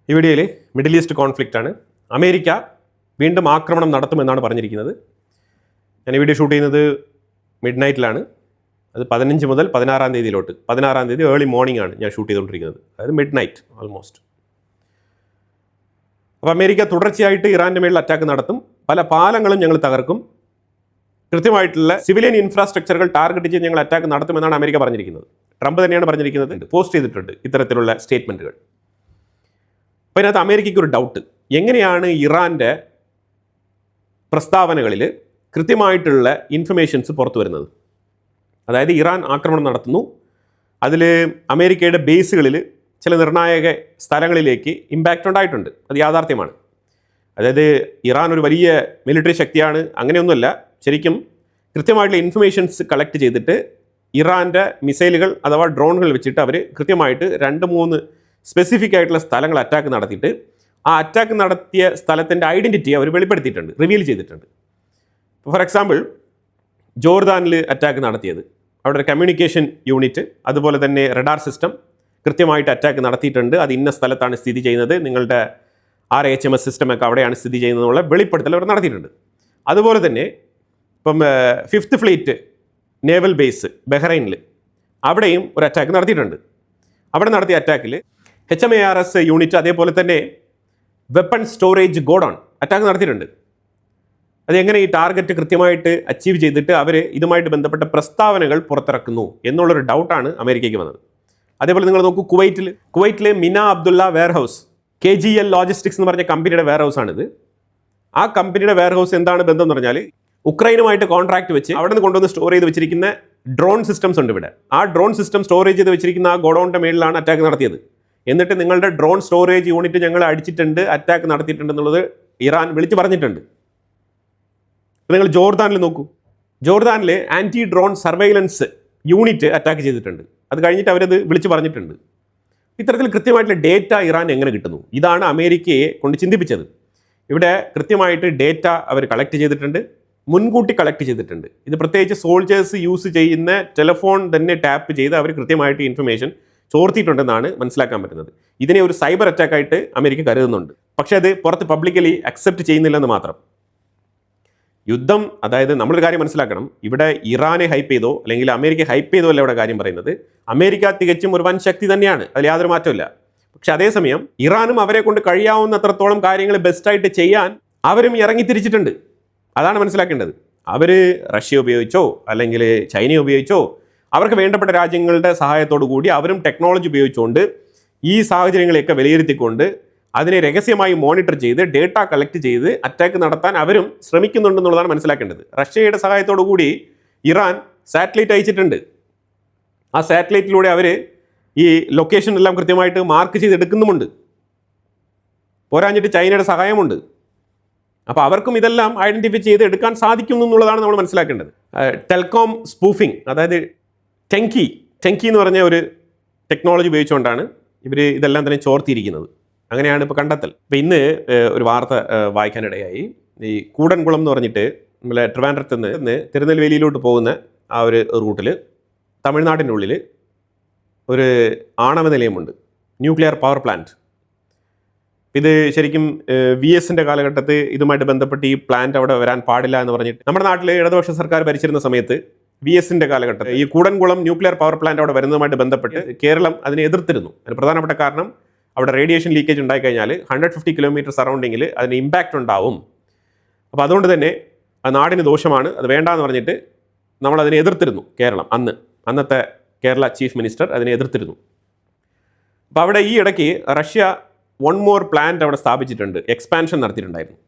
ഈ വീഡിയോയിൽ middle east conflict ആണ്. അമേരിക്ക വീണ്ടും ആക്രമണം നടത്തുമെന്നാണ് പറഞ്ഞിരിക്കുന്നത്. ഞാൻ ഈ വീഡിയോ ഷൂട്ട് ചെയ്യുന്നത് മിഡ് നൈറ്റിലാണ്. അത് 15 മുതൽ 16 തീയതിയിലോട്ട്, 16 തീയതി ഏർലി മോർണിംഗ് ആണ് ഞാൻ ഷൂട്ട് ചെയ്തുകൊണ്ടിരിക്കുന്നത്. അതായത് മിഡ് നൈറ്റ് ഓൾമോസ്റ്റ്. അപ്പോൾ അമേരിക്ക തുടർച്ചയായിട്ട് ഇറാൻ്റെ മേളിൽ അറ്റാക്ക് നടത്തും. പല പാലങ്ങളും ഞങ്ങൾ തകർക്കും. കൃത്യമായിട്ടുള്ള സിവിലിയൻ ഇൻഫ്രാസ്ട്രക്ചറുകൾ ടാർഗറ്റ് ചെയ്ത് ഞങ്ങൾ അറ്റാക്ക് നടത്തുമെന്നാണ് അമേരിക്ക പറഞ്ഞിരിക്കുന്നത്. ട്രംപ് തന്നെയാണ് പറഞ്ഞിരിക്കുന്നത്, പോസ്റ്റ് ചെയ്തിട്ടുണ്ട് ഇത്തരത്തിലുള്ള സ്റ്റേറ്റ്മെൻറ്റുകൾ. അപ്പോൾ ഇതിനകത്ത് അമേരിക്കയ്ക്ക് ഒരു ഡൗട്ട്, എങ്ങനെയാണ് ഇറാൻ്റെ പ്രസ്താവനകളിൽ കൃത്യമായിട്ടുള്ള ഇൻഫർമേഷൻസ് പുറത്തു വരുന്നത്? അതായത് ഇറാൻ ആക്രമണം നടത്തുന്നു, അതിൽ അമേരിക്കയുടെ ബേസുകളിൽ ചില നിർണായക സ്ഥലങ്ങളിലേക്ക് ഇമ്പാക്റ്റ് ഉണ്ടായിട്ടുണ്ട്, അത് യാഥാർത്ഥ്യമാണ്. അതായത് ഇറാൻ ഒരു വലിയ മിലിറ്ററി ശക്തിയാണ്, അങ്ങനെയൊന്നുമല്ല. ശരിക്കും കൃത്യമായിട്ടുള്ള ഇൻഫർമേഷൻസ് കളക്ട് ചെയ്തിട്ട് ഇറാൻ്റെ മിസൈലുകൾ അഥവാ ഡ്രോണുകൾ വെച്ചിട്ട് അവർ കൃത്യമായിട്ട് 2-3 സ്പെസിഫിക് ആയിട്ടുള്ള സ്ഥലങ്ങൾ അറ്റാക്ക് നടത്തിയിട്ട് ആ അറ്റാക്ക് നടത്തിയ സ്ഥലത്തിൻ്റെ ഐഡൻറ്റിറ്റി അവർ വെളിപ്പെടുത്തിയിട്ടുണ്ട്, റിവീൽ ചെയ്തിട്ടുണ്ട്. ഫോർ എക്സാമ്പിൾ, ജോർദാനിൽ അറ്റാക്ക് നടത്തിയത്, അവിടെ ഒരു കമ്മ്യൂണിക്കേഷൻ യൂണിറ്റ് അതുപോലെ തന്നെ റഡാർ സിസ്റ്റം കൃത്യമായിട്ട് അറ്റാക്ക് നടത്തിയിട്ടുണ്ട്. അത് ഇന്ന സ്ഥലത്താണ് സ്ഥിതി ചെയ്യുന്നത്, നിങ്ങളുടെ RHMS സിസ്റ്റമൊക്കെ അവിടെയാണ് സ്ഥിതി ചെയ്യുന്നതെന്നുള്ള വെളിപ്പെടുത്തൽ അവർ നടത്തിയിട്ടുണ്ട്. അതുപോലെ തന്നെ ഇപ്പം 5th ഫ്ലീറ്റ് നേവൽ ബേസ് ബഹ്റൈനിൽ, അവിടെയും ഒരു അറ്റാക്ക് നടത്തിയിട്ടുണ്ട്. അവിടെ നടത്തിയ അറ്റാക്കിൽ HMARS യൂണിറ്റ് അതേപോലെ തന്നെ വെപ്പൺ സ്റ്റോറേജ് ഗോഡൗൺ അറ്റാക്ക് നടത്തിയിട്ടുണ്ട്. അതെങ്ങനെ ഈ ടാർഗറ്റ് കൃത്യമായിട്ട് അച്ചീവ് ചെയ്തിട്ട് അവർ ഇതുമായിട്ട് ബന്ധപ്പെട്ട പ്രസ്താവനകൾ പുറത്തിറക്കുന്നു എന്നുള്ളൊരു ഡൗട്ടാണ് അമേരിക്കയ്ക്ക് വന്നത്. അതേപോലെ നിങ്ങൾ നോക്കൂ, കുവൈറ്റിലെ മിന അബ്ദുള്ള വെയർഹൗസ്, KGL ലോജിസ്റ്റിക്സ് എന്ന് പറഞ്ഞ കമ്പനിയുടെ വെയർഹൗസാണിത്. ആ കമ്പനിയുടെ വെയർഹൗസ് എന്താണ് ബന്ധം എന്ന് പറഞ്ഞാൽ, ഉക്രൈനുമായിട്ട് കോൺട്രാക്ട് വെച്ച് അവിടെ നിന്ന് കൊണ്ടുവന്ന് സ്റ്റോർ ചെയ്ത് വെച്ചിരിക്കുന്ന ഡ്രോൺ സിസ്റ്റംസ് ഉണ്ട് ഇവിടെ. ആ ഡ്രോൺ സിസ്റ്റം സ്റ്റോറേജ് ചെയ്ത് വെച്ചിരിക്കുന്ന ആ ഗോഡൗണിൻ്റെ മേളിലാണ് അറ്റാക്ക് നടത്തിയത്. എന്നിട്ട് നിങ്ങളുടെ ഡ്രോൺ സ്റ്റോറേജ് യൂണിറ്റ് ഞങ്ങൾ അടിച്ചിട്ടുണ്ട്, അറ്റാക്ക് നടത്തിയിട്ടുണ്ട് എന്നുള്ളത് ഇറാൻ വിളിച്ച് പറഞ്ഞിട്ടുണ്ട്. നിങ്ങൾ ജോർദാനിൽ നോക്കൂ, ജോർദാനിൽ anti drone surveillance unit attack ചെയ്തിട്ടുണ്ട്. അത് കഴിഞ്ഞിട്ട് അവരത് വിളിച്ച് പറഞ്ഞിട്ടുണ്ട്. ഇത്തരത്തിൽ കൃത്യമായിട്ടുള്ള ഡേറ്റ ഇറാൻ എങ്ങനെ കിട്ടുന്നു? ഇതാണ് അമേരിക്കയെ കൊണ്ട് ചിന്തിപ്പിച്ചത്. ഇവിടെ കൃത്യമായിട്ട് ഡേറ്റ അവർ കളക്ട് ചെയ്തിട്ടുണ്ട്, മുൻകൂട്ടി കളക്ട് ചെയ്തിട്ടുണ്ട്. ഇത് പ്രത്യേകിച്ച് സോൾജേഴ്സ് യൂസ് ചെയ്യുന്ന ടെലിഫോൺ തന്നെ ടാപ്പ് ചെയ്ത് അവർ കൃത്യമായിട്ട് ഇൻഫർമേഷൻ ചോർത്തിയിട്ടുണ്ടെന്നാണ് മനസ്സിലാക്കാൻ പറ്റുന്നത്. ഇതിനെ ഒരു സൈബർ അറ്റാക്കായിട്ട് അമേരിക്ക കരുതുന്നുണ്ട്. പക്ഷേ അത് പുറത്ത് പബ്ലിക്കലി അക്സെപ്റ്റ് ചെയ്യുന്നില്ലെന്ന് മാത്രം. യുദ്ധം, അതായത് നമ്മളൊരു കാര്യം മനസ്സിലാക്കണം, ഇവിടെ ഇറാനെ ഹൈപ്പ് ചെയ്തോ അല്ലെങ്കിൽ അമേരിക്ക ഹൈപ്പ് ചെയ്തോ അല്ല ഇവിടെ കാര്യം പറയുന്നത്. അമേരിക്ക തികച്ചും ഒരു വൻ ശക്തി തന്നെയാണ്, അതിൽ യാതൊരു മാറ്റമില്ല. പക്ഷെ അതേസമയം ഇറാനും അവരെ കൊണ്ട് കഴിയാവുന്നത്രത്തോളം കാര്യങ്ങൾ ബെസ്റ്റായിട്ട് ചെയ്യാൻ അവരും ഇറങ്ങി തിരിച്ചിട്ടുണ്ട്. അതാണ് മനസ്സിലാക്കേണ്ടത്. അവർ റഷ്യ ഉപയോഗിച്ചോ അല്ലെങ്കിൽ ചൈന ഉപയോഗിച്ചോ അവർക്ക് വേണ്ടപ്പെട്ട രാജ്യങ്ങളുടെ സഹായത്തോടു കൂടി അവരും ടെക്നോളജി ഉപയോഗിച്ചുകൊണ്ട് ഈ സാഹചര്യങ്ങളെയൊക്കെ വിലയിരുത്തിക്കൊണ്ട് അതിനെ രഹസ്യമായി മോണിറ്റർ ചെയ്ത് ഡേറ്റ കളക്ട് ചെയ്ത് അറ്റാക്ക് നടത്താൻ അവരും ശ്രമിക്കുന്നുണ്ടെന്നുള്ളതാണ് മനസ്സിലാക്കേണ്ടത്. റഷ്യയുടെ സഹായത്തോടു കൂടി ഇറാൻ സാറ്റലൈറ്റ് അയച്ചിട്ടുണ്ട്. ആ സാറ്റലൈറ്റിലൂടെ അവർ ഈ ലൊക്കേഷൻ എല്ലാം കൃത്യമായിട്ട് മാർക്ക് ചെയ്തെടുക്കുന്നുമുണ്ട്. പോരാഞ്ഞിട്ട് ചൈനയുടെ സഹായമുണ്ട്. അപ്പോൾ അവർക്കും ഇതെല്ലാം ഐഡൻറ്റിഫൈ ചെയ്ത് എടുക്കാൻ സാധിക്കുന്നു എന്നുള്ളതാണ് നമ്മൾ മനസ്സിലാക്കേണ്ടത്. ടെൽകോം സ്പൂഫിംഗ്, അതായത് ടെങ്കി എന്ന് പറഞ്ഞ ഒരു ടെക്നോളജി ഉപയോഗിച്ചുകൊണ്ടാണ് ഇവർ ഇതെല്ലാം തന്നെ ചോർത്തിയിരിക്കുന്നത്. അങ്ങനെയാണ് ഇപ്പോൾ കണ്ടെത്തൽ. ഇപ്പോൾ ഇന്ന് ഒരു വാർത്ത വായിക്കാനിടയായി. ഈ കൂടൻകുളം എന്ന് പറഞ്ഞിട്ട് നമ്മളെ ട്രിവാൻഡ്രത്ത് നിന്ന് തിരുനെൽവേലിയിലോട്ട് പോകുന്ന ആ ഒരു റൂട്ടിൽ തമിഴ്നാടിൻ്റെ ഉള്ളിൽ ഒരു ആണവ നിലയമുണ്ട്, ന്യൂക്ലിയർ പവർ പ്ലാന്റ്. ഇത് ശരിക്കും VSൻ്റെ കാലഘട്ടത്തിൽ ഇതുമായിട്ട് ബന്ധപ്പെട്ട് ഈ പ്ലാന്റ് അവിടെ വരാൻ പാടില്ല എന്ന് പറഞ്ഞിട്ട് നമ്മുടെ നാട്ടിൽ ഇടതുപക്ഷ സർക്കാർ ഭരിച്ചിരുന്ന സമയത്ത് VSൻ്റെ കാലഘട്ടത്തിൽ ഈ കൂടൻകുളം ന്യൂക്ലിയർ പവർ പ്ലാന്റ് അവിടെ വരുന്നതുമായിട്ട് ബന്ധപ്പെട്ട് കേരളം അതിനെ എതിർത്തിരുന്നു. അതിന് പ്രധാനപ്പെട്ട കാരണം അവിടെ റേഡിയേഷൻ ലീക്കേജ് ഉണ്ടായിക്കഴിഞ്ഞാൽ 150 കിലോമീറ്റർ സറൗണ്ടിങ്ങിൽ അതിന് ഇമ്പാക്റ്റ് ഉണ്ടാവും. അപ്പോൾ അതുകൊണ്ട് തന്നെ ആ നാടിന് ദോഷമാണ്, അത് വേണ്ടാന്ന് പറഞ്ഞിട്ട് നമ്മളതിനെ എതിർത്തിരുന്നു. കേരളം അന്നത്തെ കേരള ചീഫ് മിനിസ്റ്റർ അതിനെ എതിർത്തിരുന്നു. അപ്പോൾ അവിടെ ഈ ഇടയ്ക്ക് റഷ്യ 1 more പ്ലാന്റ് അവിടെ സ്ഥാപിച്ചിട്ടുണ്ട്, എക്സ്പാൻഷൻ നടത്തിയിട്ടുണ്ടായിരുന്നു.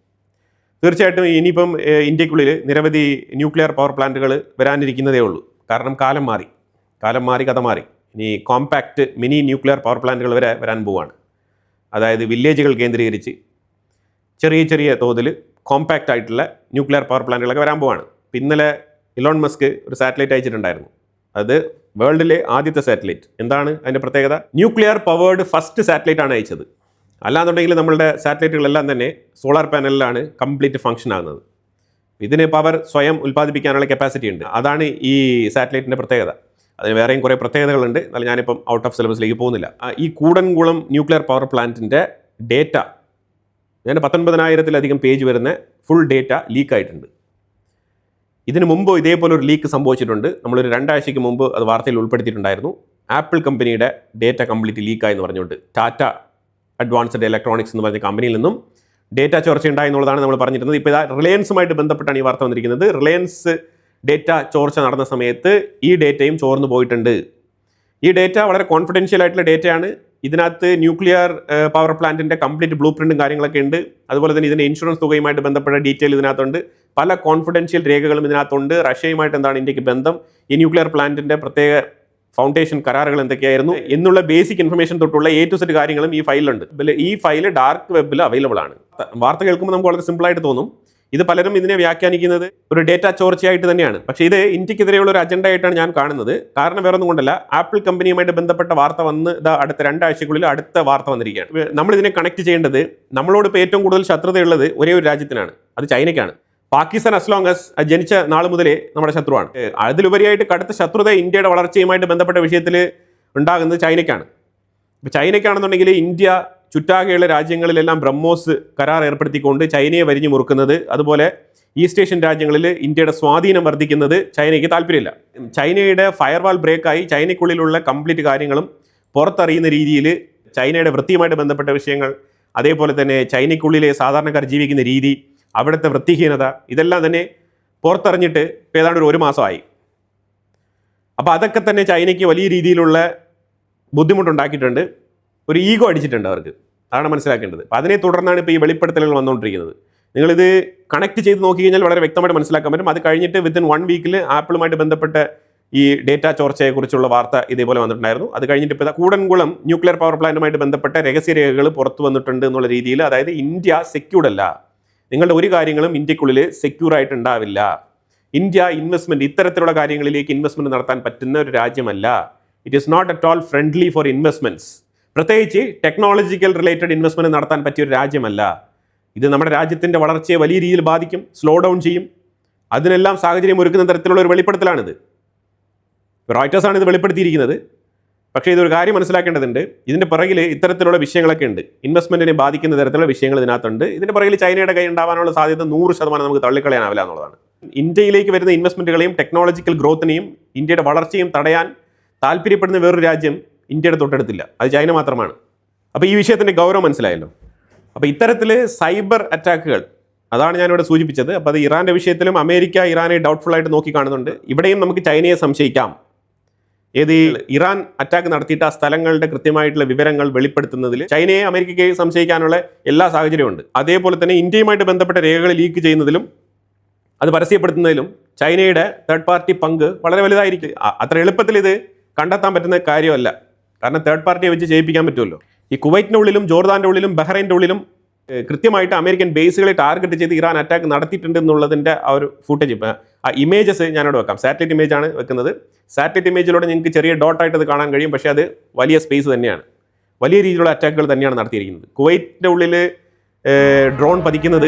തീർച്ചയായിട്ടും ഇനിയിപ്പം ഇന്ത്യക്കുള്ളിൽ നിരവധി ന്യൂക്ലിയർ പവർ പ്ലാന്റുകൾ വരാനിരിക്കുന്നതേ ഉള്ളൂ. കാരണം കാലം മാറി, കഥ മാറി. ഇനി കോമ്പാക്റ്റ് മിനി ന്യൂക്ലിയർ പവർ പ്ലാന്റുകൾ വരെ വരാൻ പോവുകയാണ്. അതായത് വില്ലേജുകൾ കേന്ദ്രീകരിച്ച് ചെറിയ തോതിൽ കോമ്പാക്റ്റ് ആയിട്ടുള്ള ന്യൂക്ലിയർ പവർ പ്ലാന്റുകളൊക്കെ വരാൻ പോവുകയാണ്. ഇന്നലെ ഇലോൺ മസ്ക് ഒരു സാറ്റലൈറ്റ് അയച്ചിട്ടുണ്ടായിരുന്നു. അത് വേൾഡിലെ ആദ്യത്തെ സാറ്റലൈറ്റ്. എന്താണ് അതിൻ്റെ പ്രത്യേകത? ന്യൂക്ലിയർ പവേർഡ് ഫസ്റ്റ് സാറ്റലൈറ്റ് ആണ് അയച്ചത്. അല്ലാന്നുണ്ടെങ്കിൽ നമ്മളുടെ സാറ്റലൈറ്റുകളെല്ലാം തന്നെ സോളാർ പാനലിലാണ് കംപ്ലീറ്റ് ഫംഗ്ഷൻ ആകുന്നത്. ഇതിന് പവർ സ്വയം ഉൽപ്പാദിപ്പിക്കാനുള്ള കപ്പാസിറ്റി ഉണ്ട്. അതാണ് ഈ സാറ്റലൈറ്റിൻ്റെ പ്രത്യേകത. അതിന് വേറെയും കുറേ പ്രത്യേകതകളുണ്ട്. എന്നാലും ഞാനിപ്പം ഔട്ട് ഓഫ് സിലബസിലേക്ക് പോകുന്നില്ല. ഈ കൂടൻകുളം ന്യൂക്ലിയർ പവർ പ്ലാന്റിൻ്റെ ഡേറ്റ, ഞാൻ 19,000-ലധികം പേജ് വരുന്ന ഫുൾ ഡേറ്റ ലീക്കായിട്ടുണ്ട്. ഇതിനു മുമ്പ് ഇതേപോലെ ഒരു ലീക്ക് സംഭവിച്ചിട്ടുണ്ട്. നമ്മളൊരു 2 ആഴ്ചയ്ക്ക് മുമ്പ് അത് വാർത്തയിൽ ഉൾപ്പെടുത്തിയിട്ടുണ്ടായിരുന്നു. ആപ്പിൾ കമ്പനിയുടെ ഡേറ്റ കംപ്ലീറ്റ് ലീക്കായി എന്ന് പറഞ്ഞുകൊണ്ട് ടാറ്റ അഡ്വാൻസ്ഡ് ഇലക്ട്രോണിക്സ് എന്ന് പറഞ്ഞ കമ്പനിയിൽ നിന്നും ഡേറ്റ ചോർച്ച ഉണ്ടായി എന്നുള്ളതാണ് നമ്മൾ പറഞ്ഞിരുന്നത്. ഇപ്പോൾ ഇതാ റിലയൻസുമായിട്ട് ബന്ധപ്പെട്ടാണ് ഈ വാർത്ത വന്നിരിക്കുന്നത്. റിലയൻസ് ഡേറ്റ ചോർച്ച നടന്ന സമയത്ത് ഈ ഡേറ്റയും ചോർന്നു പോയിട്ടുണ്ട്. ഈ ഡേറ്റ വളരെ കോൺഫിഡൻഷ്യൽ ആയിട്ടുള്ള ഡേറ്റയാണ്. ഇതിനകത്ത് ന്യൂക്ലിയർ പവർ പ്ലാന്റിൻ്റെ കംപ്ലീറ്റ് ബ്ലൂ പ്രിന്റും കാര്യങ്ങളൊക്കെ ഉണ്ട്. അതുപോലെ തന്നെ ഇതിൻ്റെ ഇൻഷുറൻസ് തുകയുമായിട്ട് ബന്ധപ്പെട്ട ഡീറ്റെയിൽ ഇതിനകത്തുണ്ട്. പല കോൺഫിഡൻഷ്യൽ രേഖകളും ഇതിനകത്തുണ്ട്. റഷ്യയുമായിട്ട് എന്താണ് ഇന്ത്യക്ക് ബന്ധം, ഈ ന്യൂക്ലിയർ പ്ലാന്റിൻ്റെ പ്രത്യേക ഫൗണ്ടേഷൻ കരാറുകൾ എന്തൊക്കെയായിരുന്നു എന്നുള്ള ബേസിക് ഇൻഫർമേഷൻ തൊട്ടുള്ള A to Z കാര്യങ്ങളും ഈ ഫയലിലുണ്ട്. ഈ ഫയൽ ഡാർക്ക് വെബിൽ അവൈലബിൾ ആണ്. വാർത്ത കേൾക്കുമ്പോൾ നമുക്ക് വളരെ സിമ്പിളായിട്ട് തോന്നും. ഇത് പലരും ഇതിനെ വ്യാഖ്യാനിക്കുന്നത് ഒരു ഡേറ്റ ചോർച്ചയായിട്ട് തന്നെയാണ്. പക്ഷേ ഇത് ഇന്ത്യക്കെതിരെയുള്ള ഒരു അജണ്ട ആയിട്ടാണ് ഞാൻ കാണുന്നത്. കാരണം വേറെ ഒന്നും കൊണ്ടല്ല, ആപ്പിൾ കമ്പനിയുമായിട്ട് ബന്ധപ്പെട്ട വാർത്ത വന്ന് അടുത്ത 2 ആഴ്ചക്കുള്ളിൽ അടുത്ത വാർത്ത വന്നിരിക്കുകയാണ്. നമ്മൾ ഇതിനെ കണക്ട് ചെയ്യേണ്ടത്, നമ്മളോട് ഇപ്പോൾ ഏറ്റവും കൂടുതൽ ശത്രുതയുള്ളത് ഒരേ ഒരു രാജ്യത്തിനാണ്, അത് ചൈനയ്ക്കാണ്. പാകിസ്ഥാൻ as long as ജനിച്ച നാൾ മുതലേ നമ്മുടെ ശത്രുവാണ്. അതിലുപരിയായിട്ട് കടുത്ത ശത്രുത ഇന്ത്യയുടെ വളർച്ചയുമായിട്ട് ബന്ധപ്പെട്ട വിഷയത്തിൽ ഉണ്ടാകുന്നത് ചൈനയ്ക്കാണ്. ഇപ്പോൾ ചൈനയ്ക്കാണെന്നുണ്ടെങ്കിൽ ഇന്ത്യ ചുറ്റാകെയുള്ള രാജ്യങ്ങളിലെല്ലാം ബ്രഹ്മോസ് കരാർ ഏർപ്പെടുത്തിക്കൊണ്ട് ചൈനയെ വരിഞ്ഞു മുറുക്കുന്നത്, അതുപോലെ ഈസ്റ്റ് ഏഷ്യൻ രാജ്യങ്ങളിൽ ഇന്ത്യയുടെ സ്വാധീനം വർദ്ധിക്കുന്നത് ചൈനയ്ക്ക് താല്പര്യമില്ല. ചൈനയുടെ ഫയർവാൾ ബ്രേക്കായി ചൈനയ്ക്കുള്ളിലുള്ള കംപ്ലീറ്റ് കാര്യങ്ങളും പുറത്തറിയുന്ന രീതിയിൽ ചൈനയുടെ വൃത്തിയുമായിട്ട് ബന്ധപ്പെട്ട വിഷയങ്ങൾ, അതേപോലെ തന്നെ ചൈനയ്ക്കുള്ളിലെ സാധാരണക്കാർ ജീവിക്കുന്ന രീതി, അവിടുത്തെ വൃത്തിഹീനത, ഇതെല്ലാം തന്നെ പുറത്തറിഞ്ഞിട്ട് ഇപ്പോൾ ഏതാണ്ട് ഒരു മാസമായി. അപ്പോൾ അതൊക്കെ തന്നെ ചൈനയ്ക്ക് വലിയ രീതിയിലുള്ള ബുദ്ധിമുട്ടുണ്ടാക്കിയിട്ടുണ്ട്. ഒരു ഈഗോ അടിച്ചിട്ടുണ്ട് അവർക്ക്. അതാണ് മനസ്സിലാക്കേണ്ടത്. അപ്പോൾ അതിനെ തുടർന്നാണ് ഇപ്പോൾ ഈ വെളിപ്പെടുത്തലുകൾ വന്നുകൊണ്ടിരിക്കുന്നത്. നിങ്ങളിത് കണക്ട് ചെയ്ത് നോക്കി കഴിഞ്ഞാൽ വളരെ വ്യക്തമായിട്ട് മനസ്സിലാക്കാൻ പറ്റും. അത് കഴിഞ്ഞിട്ട് വിത്തിൻ 1 വീക്കിൽ ആപ്പിളുമായിട്ട് ബന്ധപ്പെട്ട ഈ ഡേറ്റ ചോർച്ചയെക്കുറിച്ചുള്ള വാർത്ത ഇതേപോലെ വന്നിട്ടുണ്ടായിരുന്നു. അത് കഴിഞ്ഞിട്ട് ഇപ്പോൾ കൂടൻകുളം ന്യൂക്ലിയർ പവർ പ്ലാന്റുമായിട്ട് ബന്ധപ്പെട്ട രഹസ്യരേഖകൾ പുറത്തു വന്നിട്ടുണ്ട് എന്നുള്ള രീതിയിൽ, അതായത് ഇന്ത്യ സെക്യൂർഡ് അല്ല, നിങ്ങളുടെ ഒരു കാര്യങ്ങളും ഇന്ത്യക്കുള്ളിൽ സെക്യൂർ ആയിട്ടുണ്ടാവില്ല, ഇന്ത്യ ഇൻവെസ്റ്റ്മെൻറ്റ് ഇത്തരത്തിലുള്ള കാര്യങ്ങളിലേക്ക് ഇൻവെസ്റ്റ്മെൻറ്റ് നടത്താൻ പറ്റുന്ന ഒരു രാജ്യമല്ല, it is not at all friendly for investments, പ്രത്യേകിച്ച് ടെക്നോളജിക്കൽ റിലേറ്റഡ് ഇൻവെസ്റ്റ്മെൻറ്റ് നടത്താൻ പറ്റിയ ഒരു രാജ്യമല്ല, ഇത് നമ്മുടെ രാജ്യത്തിൻ്റെ വളർച്ചയെ വലിയ രീതിയിൽ ബാധിക്കും, സ്ലോ ഡൗൺ ചെയ്യും, അതിനെല്ലാം സാഹചര്യം ഒരുക്കുന്ന തരത്തിലുള്ള ഒരു വെളിപ്പെടുത്തലാണിത്. റോയിറ്റേഴ്സാണ് ഇത് വെളിപ്പെടുത്തിയിരിക്കുന്നത്. പക്ഷേ ഇതൊരു കാര്യം മനസ്സിലാക്കേണ്ടതുണ്ട്, ഇതിൻ്റെ പിറകിൽ ഇത്തരത്തിലുള്ള വിഷയങ്ങളൊക്കെ ഉണ്ട്, ഇൻവെസ്റ്റ്മെൻറ്റിനെ ബാധിക്കുന്ന തരത്തിലുള്ള വിഷയങ്ങൾ ഇതിനകത്തുണ്ട്. ഇതിൻ്റെ പിറകിൽ ചൈനയുടെ കൈ ഉണ്ടാവാനുള്ള സാധ്യത 100% നമുക്ക് തള്ളിക്കളയാനാവില്ല എന്നുള്ളതാണ്. ഇന്ത്യയിലേക്ക് വരുന്ന ഇൻവെസ്റ്റ്മെൻറ്റുകളെയും ടെക്നോളജിക്കൽ ഗ്രോത്തിനെയും ഇന്ത്യയുടെ വളർച്ചയും തടയാൻ താല്പര്യപ്പെടുന്ന വേറൊരു രാജ്യം ഇന്ത്യയുടെ തൊട്ടടുത്തില്ല, അത് ചൈന മാത്രമാണ്. അപ്പോൾ ഈ വിഷയത്തിൻ്റെ ഗൗരവം മനസ്സിലായല്ലോ. അപ്പോൾ ഇത്തരത്തിൽ സൈബർ അറ്റാക്കുകൾ, അതാണ് ഞാനിവിടെ സൂചിപ്പിച്ചത്. അപ്പോൾ അത് ഇറാൻ്റെ വിഷയത്തിലും അമേരിക്ക ഇറാനെ ഡൗട്ട്ഫുൾ ആയിട്ട് നോക്കി കാണുന്നുണ്ട്. ഇവിടെയും നമുക്ക് ചൈനയെ സംശയിക്കാം. ഏത് ഇറാൻ അറ്റാക്ക് നടത്തിയിട്ട് ആ സ്ഥലങ്ങളുടെ കൃത്യമായിട്ടുള്ള വിവരങ്ങൾ വെളിപ്പെടുത്തുന്നതിൽ ചൈനയെ അമേരിക്കയ്ക്ക് സംശയിക്കാനുള്ള എല്ലാ സാഹചര്യമുണ്ട്. അതേപോലെ തന്നെ ഇന്ത്യയുമായിട്ട് ബന്ധപ്പെട്ട രേഖകൾ ലീക്ക് ചെയ്യുന്നതിലും അത് പരസ്യപ്പെടുത്തുന്നതിലും ചൈനയുടെ തേർഡ് പാർട്ടി പങ്ക് വളരെ വലുതായിരിക്കും. അത്ര എളുപ്പത്തിൽ ഇത് കണ്ടെത്താൻ പറ്റുന്ന കാര്യമല്ല. കാരണം തേർഡ് പാർട്ടിയെ വെച്ച് ചെയ്യിപ്പിക്കാൻ പറ്റുമല്ലോ. ഈ കുവൈറ്റിൻ്റെ ഉള്ളിലും ജോർദാൻ്റെ ഉള്ളിലും ബഹ്റൈൻ്റെ ഉള്ളിലും കൃത്യമായിട്ട് അമേരിക്കൻ ബേസുകളെ ടാർഗറ്റ് ചെയ്ത് ഇറാൻ അറ്റാക്ക് നടത്തിയിട്ടുണ്ട് എന്നുള്ളതിൻ്റെ ആ ഒരു ഫുട്ടേജ്, ആ ഇമേജസ് ഞാനിവിടെ വെക്കാം. സാറ്റലൈറ്റ് ഇമേജ് ആണ് വെക്കുന്നത്. സാറ്റലൈറ്റ് ഇമേജിലൂടെ നിങ്ങൾക്ക് ചെറിയ ഡോട്ടായിട്ട് അത് കാണാൻ കഴിയും. പക്ഷേ അത് വലിയ സ്പേസ് തന്നെയാണ്, വലിയ രീതിയിലുള്ള അറ്റാക്കുകൾ തന്നെയാണ് നടത്തിയിരിക്കുന്നത്. കുവൈറ്റിൻ്റെ ഉള്ളിൽ ഡ്രോൺ പതിക്കുന്നത്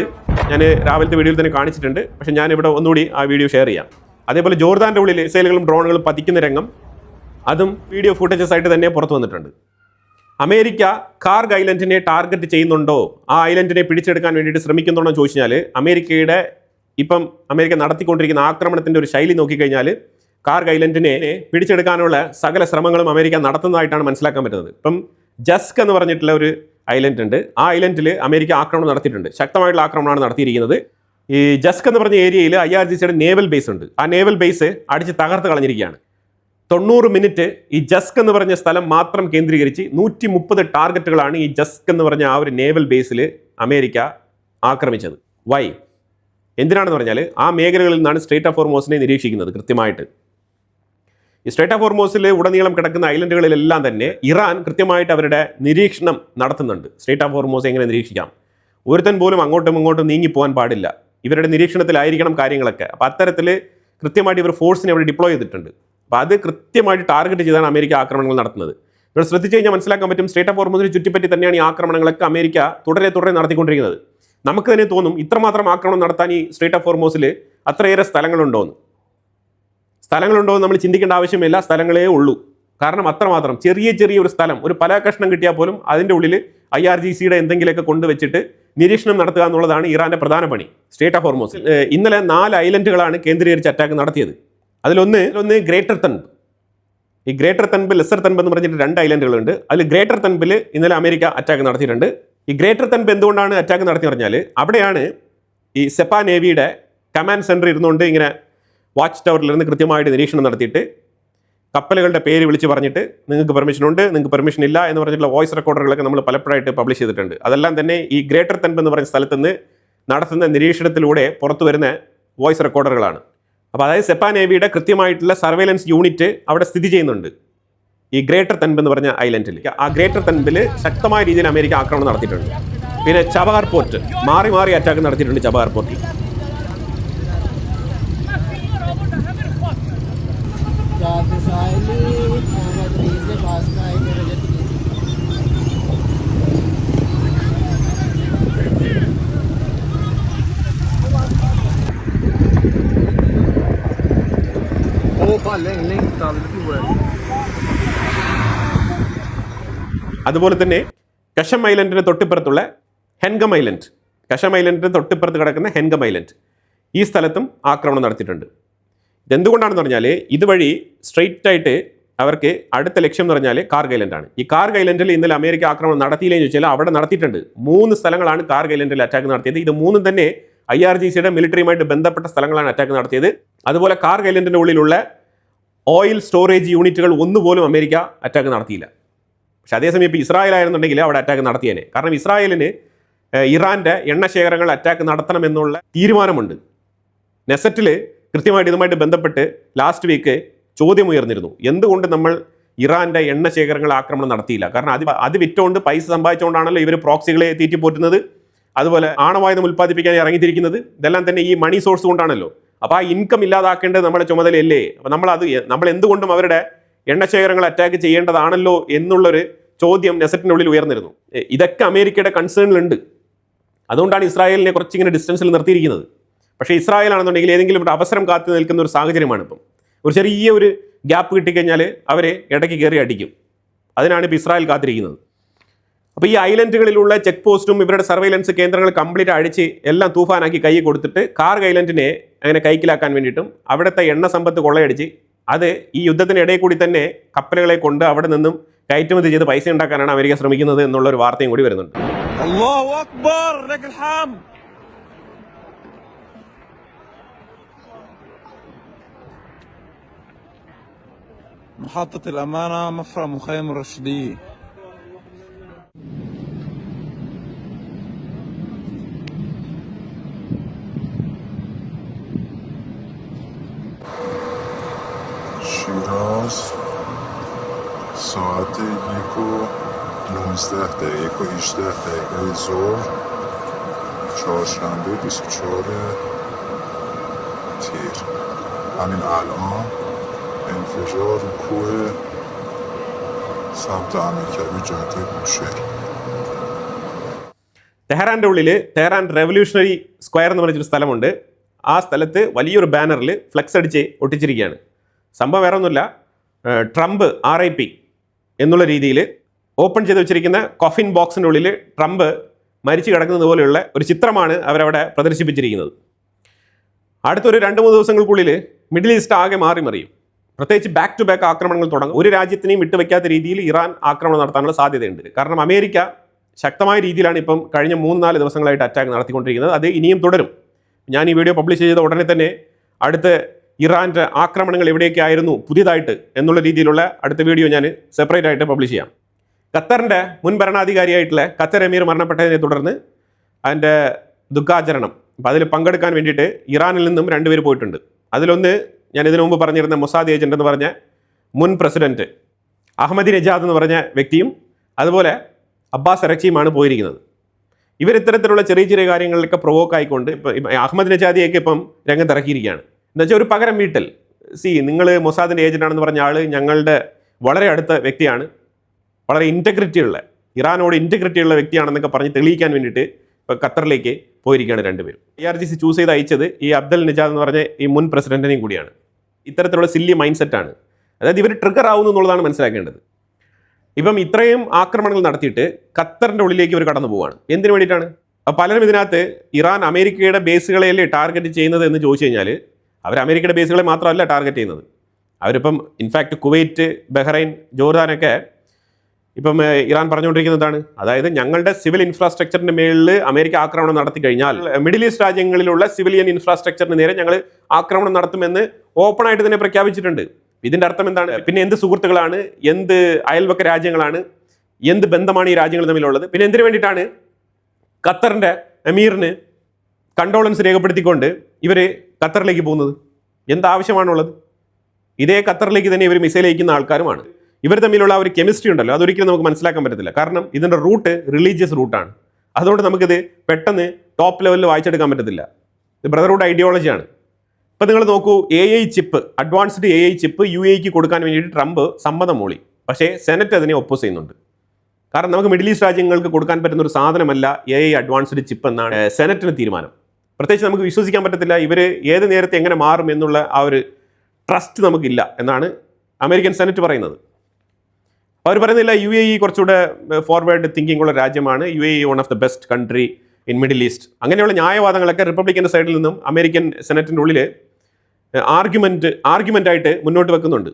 ഞാൻ രാവിലത്തെ വീഡിയോയിൽ തന്നെ കാണിച്ചിട്ടുണ്ട്. പക്ഷേ ഞാനിവിടെ ഒന്നുകൂടി ആ വീഡിയോ ഷെയർ ചെയ്യാം. അതേപോലെ ജോർദാൻ്റെ ഉള്ളിൽ മിസൈലുകളും ഡ്രോണുകളും പതിക്കുന്ന രംഗം, അതും വീഡിയോ ഫുട്ടേജസ് ആയിട്ട് തന്നെ പുറത്തു വന്നിട്ടുണ്ട്. അമേരിക്ക കാർഗ് ഐലൻഡിനെ ടാർഗറ്റ് ചെയ്യുന്നുണ്ടോ, ആ ഐലൻഡിനെ പിടിച്ചെടുക്കാൻ വേണ്ടിയിട്ട് ശ്രമിക്കുന്നുണ്ടോ എന്ന് ചോദിച്ചു കഴിഞ്ഞാൽ അമേരിക്ക നടത്തിക്കൊണ്ടിരിക്കുന്ന ആക്രമണത്തിൻ്റെ ഒരു ശൈലി നോക്കിക്കഴിഞ്ഞാൽ കാർഗ് ഐലൻഡിനെ പിടിച്ചെടുക്കാനുള്ള സകല ശ്രമങ്ങളും അമേരിക്ക നടത്തുന്നതായിട്ടാണ് മനസ്സിലാക്കാൻ പറ്റുന്നത്. ഇപ്പം ജസ്ക് എന്ന് പറഞ്ഞിട്ടുള്ള ഒരു ഐലൻഡ് ഉണ്ട്. ആ ഐലൻഡിൽ അമേരിക്ക ആക്രമണം നടത്തിയിട്ടുണ്ട്, ശക്തമായിട്ടുള്ള ആക്രമണമാണ് നടത്തിയിരിക്കുന്നത്. ഈ ജസ്ക് എന്ന് പറഞ്ഞ ഏരിയയിൽ IRGCയുടെ നേവൽ ബേസ് ഉണ്ട്. ആ നേവൽ ബേസ് അടിച്ച് തകർത്ത് കളഞ്ഞിരിക്കുകയാണ്. 90 മിനിറ്റ് ഈ ജസ്ക് എന്ന് പറഞ്ഞ സ്ഥലം മാത്രം കേന്ദ്രീകരിച്ച് 130 ടാർഗറ്റുകളാണ് ഈ ജസ്ക് എന്ന് പറഞ്ഞ ആ ഒരു നേവൽ ബേസിൽ അമേരിക്ക ആക്രമിച്ചത്. വൈ? എന്തിനാണെന്ന് പറഞ്ഞാൽ ആ മേഖലകളിൽ നിന്നാണ് സ്ട്രേറ്റ് ഓഫ് ഹോർമോസിനെ നിരീക്ഷിക്കുന്നത് കൃത്യമായിട്ട്. ഈ സ്ട്രേറ്റ് ഓഫ് ഹോർമോസിൽ ഉടനീളം കിടക്കുന്ന ഐലൻഡുകളിലെല്ലാം തന്നെ ഇറാൻ കൃത്യമായിട്ട് അവരുടെ നിരീക്ഷണം നടത്തുന്നുണ്ട്. സ്ട്രേറ്റ് ഓഫ് ഹോർമോസ് എങ്ങനെ നിരീക്ഷിക്കാം, ഒരുത്തൻ പോലും അങ്ങോട്ടും ഇങ്ങോട്ടും നീങ്ങിപ്പോകാൻ പാടില്ല, ഇവരുടെ നിരീക്ഷണത്തിലായിരിക്കണം കാര്യങ്ങളൊക്കെ. അപ്പോൾ അത്തരത്തിൽ കൃത്യമായിട്ട് ഇവർ ഫോഴ്സിനെ അവിടെ ഡിപ്ലോയ് ചെയ്തിട്ടുണ്ട്. അപ്പോൾ അത് കൃത്യമായിട്ട് ടാർഗറ്റ് ചെയ്താണ് അമേരിക്ക ആക്രമണങ്ങൾ നടത്തുന്നത്. നിങ്ങൾ ശ്രദ്ധിച്ച് കഴിഞ്ഞാൽ മനസ്സിലാക്കാൻ പറ്റും, സ്ട്രേറ്റ് ഓഫ് ഹോർമോസിനെ ചുറ്റിപ്പറ്റി തന്നെയാണ് ഈ ആക്രമണങ്ങളൊക്കെ അമേരിക്ക തുടരെ നടത്തിക്കൊണ്ടിരിക്കുന്നത്. നമുക്ക് തന്നെ തോന്നും ഇത്രമാത്രം ആക്രമണം നടത്താൻ ഈ സ്ട്രേറ്റ് ഓഫ് ഹോർമോസിൽ അത്രയേറെ സ്ഥലങ്ങളുണ്ടോയെന്ന് നമ്മൾ ചിന്തിക്കേണ്ട ആവശ്യമില്ല. സ്ഥലങ്ങളേ ഉള്ളൂ. കാരണം അത്രമാത്രം ചെറിയ ഒരു സ്ഥലം, ഒരു പല കഷ്ണം കിട്ടിയാൽ പോലും അതിൻ്റെ ഉള്ളിൽ IRGCയുടെ എന്തെങ്കിലുമൊക്കെ കൊണ്ടുവച്ചിട്ട് നിരീക്ഷണം നടത്തുക എന്നുള്ളതാണ് ഇറാന്റെ പ്രധാന പണി. സ്ട്രേറ്റ് ഓഫ് ഹോർമോസ് ഇന്നലെ 4 ഐലൻഡുകളാണ് കേന്ദ്രീകരിച്ച് അറ്റാക്ക് നടത്തിയത്. അതിലൊന്ന് ഗ്രേറ്റർ തൻബ്. ഈ ഗ്രേറ്റർ തൻബ്, ലെസർ തൻബ് എന്ന് പറഞ്ഞിട്ട് 2 ഐലൻഡുകളുണ്ട്. അതിൽ ഗ്രേറ്റർ തൻബിൽ ഇന്നലെ അമേരിക്ക അറ്റാക്ക് നടത്തിയിട്ടുണ്ട്. ഈ ഗ്രേറ്റർ തൻബ് എന്തുകൊണ്ടാണ് അറ്റാക്ക് നടത്തി പറഞ്ഞാൽ അവിടെയാണ് ഈ സെപ്പ നേവിയുടെ കമാൻഡ് സെൻറ്റർ ഇരുന്നുകൊണ്ട് ഇങ്ങനെ വാച്ച് ടവറിലിരുന്ന് കൃത്യമായിട്ട് നിരീക്ഷണം നടത്തിയിട്ട് കപ്പലുകളുടെ പേര് വിളിച്ച് പറഞ്ഞിട്ട് നിങ്ങൾക്ക് പെർമിഷൻ ഉണ്ട്, നിങ്ങൾക്ക് പെർമിഷൻ ഇല്ല എന്ന് പറഞ്ഞിട്ടുള്ള വോയിസ് റെക്കോർഡറുകളൊക്കെ നമ്മൾ പലപ്പോഴായിട്ട് പബ്ലിഷ് ചെയ്തിട്ടുണ്ട്. അതെല്ലാം തന്നെ ഈ ഗ്രേറ്റർ തൻബ് എന്ന് പറയുന്ന സ്ഥലത്ത് നിന്ന് നടത്തുന്ന നിരീക്ഷണത്തിലൂടെ പുറത്തു വരുന്ന വോയിസ് റെക്കോർഡറുകളാണ്. അപ്പോൾ അതായത് സെപ്പ നേവിയുടെ കൃത്യമായിട്ടുള്ള സർവൈലൻസ് യൂണിറ്റ് അവിടെ സ്ഥിതി ചെയ്യുന്നുണ്ട് ഈ ഗ്രേറ്റർ തൻബ് എന്ന് പറഞ്ഞ ഐലൻഡിൽ. ആ ഗ്രേറ്റർ തൻബിൽ ശക്തമായ രീതിയിൽ അമേരിക്ക ആക്രമണം നടത്തിയിട്ടുണ്ട്. പിന്നെ ചബഹാർ പോർട്ട് മാറി അറ്റാക്ക് നടത്തിയിട്ടുണ്ട്. ചബഹാർ പോർട്ടിൽ അതുപോലെ തന്നെ കഷം ഐലൻഡിന് തൊട്ടിപ്പുറത്തുള്ള ഹെൻഗം ഐലൻഡ്, കഷം ഐലൻഡിന് തൊട്ടിപ്പുറത്ത് കിടക്കുന്ന ഹെൻഗം ഐലൻഡ്, ഈ സ്ഥലത്തും ആക്രമണം നടത്തിയിട്ടുണ്ട്. ഇതെന്തുകൊണ്ടാണെന്ന് പറഞ്ഞാൽ ഇതുവഴി സ്ട്രെയിറ്റ് ആയിട്ട് അവർക്ക് അടുത്ത ലക്ഷ്യം എന്ന് പറഞ്ഞാൽ കാർഗ് ഐലൻഡാണ്. ഈ കാർഗ് ഐലൻഡിൽ ഇന്നലെ അമേരിക്ക ആക്രമണം നടത്തിയില്ലെന്ന് ചോദിച്ചാൽ അവിടെ നടത്തിയിട്ടുണ്ട്. 3 സ്ഥലങ്ങളാണ് കാർഗ് ഐലൻഡിൽ അറ്റാക്ക് നടത്തിയത്. ഇത് 3 തന്നെ IRGCയുടെ മിലിറ്ററിയുമായിട്ട് ബന്ധപ്പെട്ട സ്ഥലങ്ങളാണ് അറ്റാക്ക് നടത്തിയത്. അതുപോലെ കാർഗ് ഐലൻഡിൻ്റെ ഉള്ളിലുള്ള ഓയിൽ സ്റ്റോറേജ് യൂണിറ്റുകൾ ഒന്നുപോലും അമേരിക്ക അറ്റാക്ക് നടത്തിയില്ല. പക്ഷെ അതേസമയം ഇപ്പോൾ ഇസ്രായേൽ ആയിരുന്നുണ്ടെങ്കിൽ അവിടെ അറ്റാക്ക് നടത്തിയേനെ. കാരണം ഇസ്രായേലിന് ഇറാൻ്റെ എണ്ണശേഖരങ്ങൾ അറ്റാക്ക് നടത്തണമെന്നുള്ള തീരുമാനമുണ്ട്. നെസറ്റിൽ കൃത്യമായിട്ട് ഇതുമായിട്ട് ബന്ധപ്പെട്ട് ലാസ്റ്റ് വീക്ക് ചോദ്യം ഉയർന്നിരുന്നു, എന്തുകൊണ്ട് നമ്മൾ ഇറാൻ്റെ എണ്ണശേഖരങ്ങൾ ആക്രമണം നടത്തിയില്ല? കാരണം അത് വിറ്റുകൊണ്ട് പൈസ സമ്പാദിച്ചുകൊണ്ടാണല്ലോ ഇവർ പ്രോക്സികളെ തീറ്റിപ്പോറ്റുന്നത്, അതുപോലെ ആണവായുധം ഉൽപ്പാദിപ്പിക്കാൻ ഇറങ്ങിത്തിരിക്കുന്നത്. ഇതെല്ലാം തന്നെ ഈ മണി സോഴ്സ് കൊണ്ടാണല്ലോ. അപ്പോൾ ആ ഇൻകം ഇല്ലാതാക്കേണ്ടത് നമ്മുടെ ചുമതലയല്ലേ? അപ്പോൾ നമ്മൾ എന്തുകൊണ്ടും അവരുടെ എണ്ണശേഖരങ്ങൾ അറ്റാക്ക് ചെയ്യേണ്ടതാണല്ലോ എന്നുള്ളൊരു ചോദ്യം നെസറ്റിൻ്റെ ഉള്ളിൽ ഉയർന്നിരുന്നു. ഇതൊക്കെ അമേരിക്കയുടെ കൺസേണിലുണ്ട്. അതുകൊണ്ടാണ് ഇസ്രായേലിനെ കുറച്ചിങ്ങനെ ഡിസ്റ്റൻസിൽ നിർത്തിയിരിക്കുന്നത്. പക്ഷേ ഇസ്രായേൽ ആണെന്നുണ്ടെങ്കിൽ ഏതെങ്കിലും ഒരു അവസരം കാത്തു നിൽക്കുന്ന ഒരു സാഹചര്യമാണ് ഇപ്പം. ഒരു ചെറിയ ഗ്യാപ്പ് കിട്ടിക്കഴിഞ്ഞാൽ അവരെ ഇടയ്ക്ക് കയറി അടിക്കും. അതിനാണ് ഇപ്പോൾ ഇസ്രായേൽ കാത്തിരിക്കുന്നത്. അപ്പോൾ ഈ ഐലൻഡുകളിലുള്ള ചെക്ക് പോസ്റ്റും ഇവരുടെ സർവൈലൻസ് കേന്ദ്രങ്ങൾ കംപ്ലീറ്റ് അടിച്ച് എല്ലാം തൂഫാനാക്കി കൈ കൊടുത്തിട്ട് കാർഗ് ഐലൻഡിനെ അങ്ങനെ കൈക്കലാക്കാൻ വേണ്ടിയിട്ടും അവിടുത്തെ എണ്ണ സമ്പത്ത് കൊള്ളയടിച്ച് അത് ഈ യുദ്ധത്തിനിടയിൽ കൂടി തന്നെ കപ്പലുകളെ കൊണ്ട് അവിടെ നിന്നും കയറ്റുമതി ചെയ്ത് പൈസ ഉണ്ടാക്കാനാണ് അമേരിക്ക ശ്രമിക്കുന്നത് എന്നുള്ളൊരു വാർത്തയും കൂടി വരുന്നുണ്ട്. അല്ലാഹു അക്ബർ, ലക്കൽ ഹംദ്. محطة الأمانة مفرع مخيم الرشدي. شیراز ساعت 1:19 ظهر چهارشنبه 24 تیر. همین الان انفجار کوه سمت امیرکبیر جاده بوشهر. തെഹ്റാൻ്റെ ഉള്ളിൽ തെഹ്റാൻ റെവല്യൂഷണറി സ്ക്വയർ എന്ന് പറഞ്ഞൊരു സ്ഥലമുണ്ട്. ആ സ്ഥലത്ത് വലിയൊരു ബാനറിൽ ഫ്ലെക്സ് അടിച്ച് ഒട്ടിച്ചിരിക്കുകയാണ്. സംഭവം വേറെ ഒന്നുമില്ല, ട്രംപ് RIP എന്നുള്ള രീതിയിൽ ഓപ്പൺ ചെയ്ത് വെച്ചിരിക്കുന്ന കോഫിൻ ബോക്സിൻ്റെ ഉള്ളിൽ ട്രംപ് മരിച്ചു കിടക്കുന്നത് പോലെയുള്ള ഒരു ചിത്രമാണ് അവരവിടെ പ്രദർശിപ്പിച്ചിരിക്കുന്നത്. അടുത്തൊരു 2-3 ദിവസങ്ങൾക്കുള്ളിൽ മിഡിൽ ഈസ്റ്റ് ആകെ മാറി മറിയും. പ്രത്യേകിച്ച് ബാക്ക് ടു ബാക്ക് ആക്രമണങ്ങൾ തുടങ്ങും. ഒരു രാജ്യത്തിനെയും വിട്ടുവയ്ക്കാത്ത രീതിയിൽ ഇറാൻ ആക്രമണം നടത്താനുള്ള സാധ്യതയുണ്ട്. കാരണം അമേരിക്ക ശക്തമായ രീതിയിലാണ് ഇപ്പം കഴിഞ്ഞ 3-4 ദിവസങ്ങളായിട്ട് അറ്റാക്ക് നടത്തിക്കൊണ്ടിരിക്കുന്നത്. അത് ഇനിയും തുടരും. ഞാൻ ഈ വീഡിയോ പബ്ലിഷ് ചെയ്ത ഉടനെ തന്നെ അടുത്ത ഇറാൻ്റെ ആക്രമണങ്ങൾ എവിടെയൊക്കെ ആയിരുന്നു പുതിയതായിട്ട് എന്നുള്ള രീതിയിലുള്ള അടുത്ത വീഡിയോ ഞാൻ സെപ്പറേറ്റ് ആയിട്ട് പബ്ലിഷ് ചെയ്യാം. ഖത്തറിൻ്റെ മുൻ ഭരണാധികാരിയായിട്ടുള്ള ഖത്തർ എമീർ മരണപ്പെട്ടതിനെ തുടർന്ന് അതിൻ്റെ ദുഃഖാചരണം, അപ്പോൾ അതിൽ പങ്കെടുക്കാൻ വേണ്ടിയിട്ട് ഇറാനിൽ നിന്നും 2 പേര് പോയിട്ടുണ്ട്. അതിലൊന്ന് ഞാൻ ഇതിനു മുമ്പ് പറഞ്ഞിരുന്ന മൊസാദ് ഏജന്റ് എന്ന് പറഞ്ഞ മുൻ പ്രസിഡന്റ് അഹമ്മദി നജാദ് എന്ന് പറഞ്ഞ വ്യക്തിയും അതുപോലെ അബ്ബാസ് അരക്ചിയുമാണ് പോയിരിക്കുന്നത്. ഇവരിത്തരത്തിലുള്ള ചെറിയ ചെറിയ കാര്യങ്ങളിലൊക്കെ പ്രൊവോക്ക് ആയിക്കൊണ്ട് ഇപ്പം അഹമ്മദ് നജാദിയൊക്കെ ഇപ്പം രംഗത്തിറക്കിയിരിക്കുകയാണ്. എന്നുവെച്ചാൽ ഒരു പകരം വീട്ടൽ. നിങ്ങൾ മൊസാദിൻ്റെ ഏജന്റാണെന്ന് പറഞ്ഞ ആൾ ഞങ്ങളുടെ വളരെ അടുത്ത വ്യക്തിയാണ്, വളരെ ഇൻറ്റഗ്രിറ്റിയുള്ള, ഇറാനോട് ഇൻറ്റഗ്രിറ്റിയുള്ള വ്യക്തിയാണെന്നൊക്കെ പറഞ്ഞ് തെളിയിക്കാൻ വേണ്ടിയിട്ട് ഇപ്പോൾ ഖത്തറിലേക്ക് പോയിരിക്കുകയാണ് 2 പേരും. IRGC ചൂസ് ചെയ്ത് അയച്ചത് ഈ അബ്ദൽ നജാദ് എന്ന് പറഞ്ഞ ഈ മുൻ പ്രസിഡന്റിനെയും കൂടിയാണ്. ഇത്തരത്തിലുള്ള സില്ലി മൈൻഡ് സെറ്റാണ്. അതായത് ഇവർ ട്രിഗർ ആവുന്നു എന്നുള്ളതാണ് മനസ്സിലാക്കേണ്ടത്. ഇപ്പം ഇത്രയും ആക്രമണങ്ങൾ നടത്തിയിട്ട് ഖത്തറിൻ്റെ ഉള്ളിലേക്ക് ഇവർ കടന്നു പോവുകയാണ്. എന്തിനു വേണ്ടിയിട്ടാണ്? അപ്പോൾ പലരും ഇതിനകത്ത് ഇറാൻ അമേരിക്കയുടെ ബേസുകളെയല്ലേ ടാർഗറ്റ് ചെയ്യുന്നത് എന്ന് ചോദിച്ചു കഴിഞ്ഞാൽ, അവർ അമേരിക്കയുടെ ബേസുകളെ മാത്രമല്ല ടാർഗറ്റ് ചെയ്യുന്നത്. അവരിപ്പം ഇൻഫാക്റ്റ് കുവൈറ്റ്, ബഹ്റൈൻ, ജോർദാനൊക്കെ ഇപ്പം ഇറാൻ പറഞ്ഞുകൊണ്ടിരിക്കുന്നതാണ്, അതായത് ഞങ്ങളുടെ സിവിൽ ഇൻഫ്രാസ്ട്രക്ചറിൻ്റെ മേളിൽ അമേരിക്ക ആക്രമണം നടത്തി കഴിഞ്ഞാൽ മിഡിൽ ഈസ്റ്റ് രാജ്യങ്ങളിലുള്ള സിവിലിയൻ ഇൻഫ്രാസ്ട്രക്ചറിന് നേരെ ഞങ്ങൾ ആക്രമണം നടത്തുമെന്ന് ഓപ്പണായിട്ട് തന്നെ പ്രഖ്യാപിച്ചിട്ടുണ്ട്. ഇതിൻ്റെ അർത്ഥം എന്താണ്? പിന്നെ എന്ത് സുഹൃത്തുക്കളാണ്, എന്ത് അയൽവക്ക രാജ്യങ്ങളാണ്, എന്ത് ബന്ധമാണ് ഈ രാജ്യങ്ങൾ തമ്മിലുള്ളത്? പിന്നെ എന്തിനു വേണ്ടിയിട്ടാണ് ഖത്തറിൻ്റെ അമീറിന് കണ്ടോളൻസ് രേഖപ്പെടുത്തിക്കൊണ്ട് ഇവർ ഖത്തറിലേക്ക് പോകുന്നത്? എന്താവശ്യമാണുള്ളത്? ഇതേ ഖത്തറിലേക്ക് തന്നെ ഇവർ മിസൈൽ അയക്കുന്ന ആൾക്കാരുമാണ്. ഇവർ തമ്മിലുള്ള ഒരു കെമിസ്ട്രി ഉണ്ടല്ലോ, അതൊരിക്കലും നമുക്ക് മനസ്സിലാക്കാൻ പറ്റത്തില്ല. കാരണം ഇതിൻ്റെ റൂട്ട് റിലീജിയസ് റൂട്ടാണ്. അതുകൊണ്ട് നമുക്കിത് പെട്ടെന്ന് ടോപ്പ് ലെവലിൽ വായിച്ചെടുക്കാൻ പറ്റത്തില്ല. ഇത് ബ്രദർഹുഡ് ഐഡിയോളജിയാണ്. ഇപ്പം നിങ്ങൾ നോക്കൂ, AI chip, advanced AI chip UAEക്ക് കൊടുക്കാൻ വേണ്ടിയിട്ട് ട്രംപ് സമ്മതം മൂളി. പക്ഷേ സെനറ്റ് അതിനെ ഒപ്പോസ് ചെയ്യുന്നുണ്ട്. കാരണം നമുക്ക് മിഡിൽ ഈസ്റ്റ് രാജ്യങ്ങൾക്ക് കൊടുക്കാൻ പറ്റുന്ന ഒരു സാധനമല്ല AI അഡ്വാൻസ്ഡ് ചിപ്പ് എന്നാണ് സെനറ്റിന് തീരുമാനം. പ്രത്യേകിച്ച് നമുക്ക് വിശ്വസിക്കാൻ പറ്റത്തില്ല ഇവർ ഏത് നേരത്തെ എങ്ങനെ മാറും എന്നുള്ള ആ ഒരു ട്രസ്റ്റ് നമുക്കില്ല എന്നാണ് അമേരിക്കൻ സെനറ്റ് പറയുന്നത്. അവർ പറയുന്നില്ല UAE കുറച്ചുകൂടെ ഫോർവേഡ് തിങ്കിങ് ഉള്ള രാജ്യമാണ്, UAE one of the best country in middle east. അങ്ങനെയുള്ള ന്യായവാദങ്ങളൊക്കെ റിപ്പബ്ലിക്കൻ്റെ സൈഡിൽ നിന്നും അമേരിക്കൻ സെനറ്റിൻ്റെ ഉള്ളിൽ ആർഗ്യുമെൻ്റായിട്ട് മുന്നോട്ട് വെക്കുന്നുണ്ട്.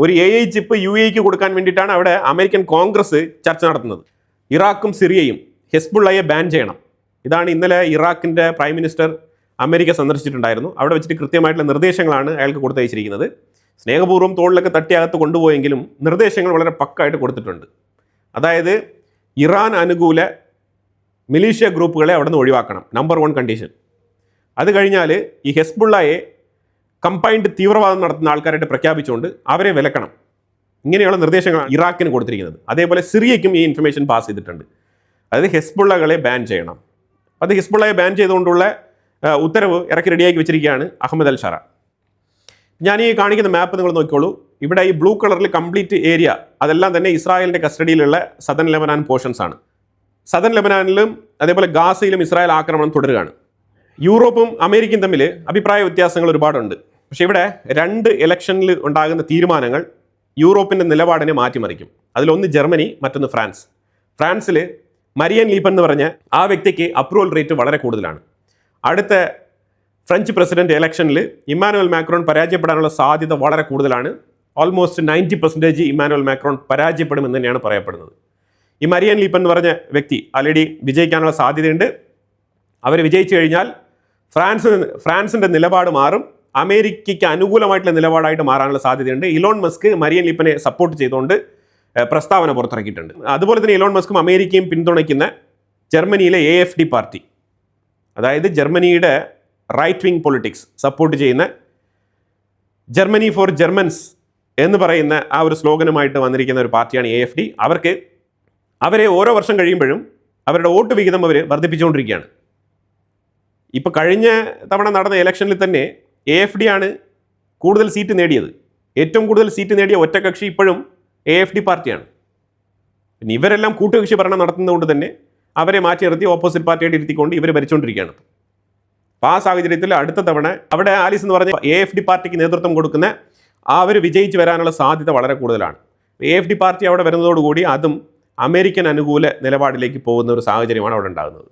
ഒരു AI ചിപ്പ് UAEക്ക് കൊടുക്കാൻ വേണ്ടിയിട്ടാണ് അവിടെ അമേരിക്കൻ കോൺഗ്രസ് ചർച്ച നടത്തുന്നത്. ഇറാഖും സിറിയയും ഹെസ്ബുള്ളയെ ബാൻ ചെയ്യണം. ഇതാണ് ഇന്നലെ ഇറാഖിൻ്റെ പ്രൈം മിനിസ്റ്റർ അമേരിക്ക സന്ദർശിച്ചിട്ടുണ്ടായിരുന്നു. അവിടെ വെച്ചിട്ട് കൃത്യമായിട്ടുള്ള നിർദ്ദേശങ്ങളാണ് അയാൾക്ക് കൊടുത്തയച്ചിരിക്കുന്നത്. സ്നേഹപൂർവ്വം തോളിലൊക്കെ തട്ടിയകത്ത് കൊണ്ടുപോയെങ്കിലും നിർദ്ദേശങ്ങൾ വളരെ പക്കായിട്ട് കൊടുത്തിട്ടുണ്ട്. അതായത് ഇറാൻ അനുകൂല മിലീഷ്യ ഗ്രൂപ്പുകളെ അവിടെ നിന്ന് ഒഴിവാക്കണം, നമ്പർ 1 കണ്ടീഷൻ. അത് കഴിഞ്ഞാൽ ഈ ഹെസ്ബുള്ളയെ കമ്പൈൻഡ് തീവ്രവാദം നടത്തുന്ന ആൾക്കാരായിട്ട് പ്രഖ്യാപിച്ചുകൊണ്ട് അവരെ വിലക്കണം. ഇങ്ങനെയുള്ള നിർദ്ദേശങ്ങളാണ് ഇറാഖിന് കൊടുത്തിരിക്കുന്നത്. അതേപോലെ സിറിയയ്ക്കും ഈ ഇൻഫർമേഷൻ പാസ് ചെയ്തിട്ടുണ്ട്. അതായത് ഹെസ്ബുള്ളകളെ ബാൻ ചെയ്യണം. അത് ഹിസ്ബുള്ളയെ ബാൻ ചെയ്തുകൊണ്ടുള്ള ഉത്തരവ് ഇറക്കി റെഡിയാക്കി വെച്ചിരിക്കുകയാണ് അഹമ്മദ് അൽ ഷറ. ഞാൻ ഈ കാണിക്കുന്ന മാപ്പ് നിങ്ങൾ നോക്കിക്കോളൂ. ഇവിടെ ഈ ബ്ലൂ കളറിൽ കംപ്ലീറ്റ് ഏരിയ അതെല്ലാം തന്നെ ഇസ്രായേലിൻ്റെ കസ്റ്റഡിയിലുള്ള സദൻ ലെബനാൻ പോർഷൻസ് ആണ്. സദൻ ലെബനാനിലും അതേപോലെ ഗാസയിലും ഇസ്രായേൽ ആക്രമണം തുടരുകയാണ്. യൂറോപ്പും അമേരിക്കയും തമ്മിൽ അഭിപ്രായ വ്യത്യാസങ്ങൾ ഒരുപാടുണ്ട്. പക്ഷേ ഇവിടെ 2 ഇലക്ഷനിൽ ഉണ്ടാകുന്ന തീരുമാനങ്ങൾ യൂറോപ്പിൻ്റെ നിലപാടിനെ മാറ്റിമറിക്കും. അതിലൊന്ന് ജർമ്മനി, മറ്റൊന്ന് ഫ്രാൻസ്. ഫ്രാൻസിൽ മരിയൻ ലീപ്പൻ എന്ന് പറഞ്ഞ ആ വ്യക്തിക്ക് അപ്രൂവൽ റേറ്റ് വളരെ കൂടുതലാണ്. അടുത്ത ഫ്രഞ്ച് പ്രസിഡന്റ് ഇലക്ഷനിൽ ഇമ്മാനുവൽ മാക്രോൺ പരാജയപ്പെടാനുള്ള സാധ്യത വളരെ കൂടുതലാണ്. ഓൾമോസ്റ്റ് 90% ഇമ്മാനുവൽ മാക്രോൺ പരാജയപ്പെടുമെന്ന് തന്നെയാണ് പറയപ്പെടുന്നത്. ഈ മരിയൻ ലീപ്പൻ എന്ന് പറഞ്ഞ വ്യക്തി ആൾറെഡി വിജയിക്കാനുള്ള സാധ്യതയുണ്ട്. അവർ വിജയിച്ചു കഴിഞ്ഞാൽ ഫ്രാൻസിൻ്റെ നിലപാട് മാറും, അമേരിക്കയ്ക്ക് അനുകൂലമായിട്ടുള്ള നിലപാടായിട്ട് മാറാനുള്ള സാധ്യതയുണ്ട്. ഇലോൺ മസ്ക് മരിയൻ ലീപ്പനെ സപ്പോർട്ട് ചെയ്തുകൊണ്ട് പ്രസ്താവന പുറത്തിറക്കിയിട്ടുണ്ട്. അതുപോലെ തന്നെ ഇലോൺ മസ്കും അമേരിക്കയും പിന്തുണയ്ക്കുന്ന ജർമ്മനിയിലെ AFD പാർട്ടി, അതായത് ജർമ്മനിയുടെ റൈറ്റ് വിങ് പൊളിറ്റിക്സ് സപ്പോർട്ട് ചെയ്യുന്ന ജർമ്മനി ഫോർ ജർമൻസ് എന്ന് പറയുന്ന ആ ഒരു സ്ലോഗനുമായിട്ട് വന്നിരിക്കുന്ന ഒരു പാർട്ടിയാണ് AFD. അവരെ ഓരോ വർഷം കഴിയുമ്പോഴും അവരുടെ വോട്ട് വിഹിതം അവർ വർദ്ധിപ്പിച്ചുകൊണ്ടിരിക്കുകയാണ്. ഇപ്പോൾ കഴിഞ്ഞ തവണ നടന്ന ഇലക്ഷനിൽ തന്നെ AFD ആണ് കൂടുതൽ സീറ്റ് നേടിയത്. ഏറ്റവും കൂടുതൽ സീറ്റ് നേടിയ ഒറ്റകക്ഷി ഇപ്പോഴും AFD പാർട്ടിയാണ്. പിന്നെ ഇവരെല്ലാം കൂട്ടുകക്ഷി ഭരണം നടത്തുന്നതുകൊണ്ട് തന്നെ അവരെ മാറ്റി നിർത്തി ഓപ്പോസിറ്റ് പാർട്ടിയായിട്ട് ഇരുത്തിക്കൊണ്ട് ഇവർ ഭരിച്ചുകൊണ്ടിരിക്കുകയാണ്. അപ്പോൾ ആ സാഹചര്യത്തിൽ അടുത്ത തവണ അവിടെ ആലിസ് എന്ന് പറഞ്ഞ AFD പാർട്ടിക്ക് നേതൃത്വം കൊടുക്കുന്ന അവർ വിജയിച്ച് വരാനുള്ള സാധ്യത വളരെ കൂടുതലാണ്. AFD പാർട്ടി അവിടെ വരുന്നതോടുകൂടി അതും അമേരിക്കൻ അനുകൂല നിലപാടിലേക്ക് പോകുന്ന ഒരു സാഹചര്യമാണ് അവിടെ ഉണ്ടാകുന്നത്.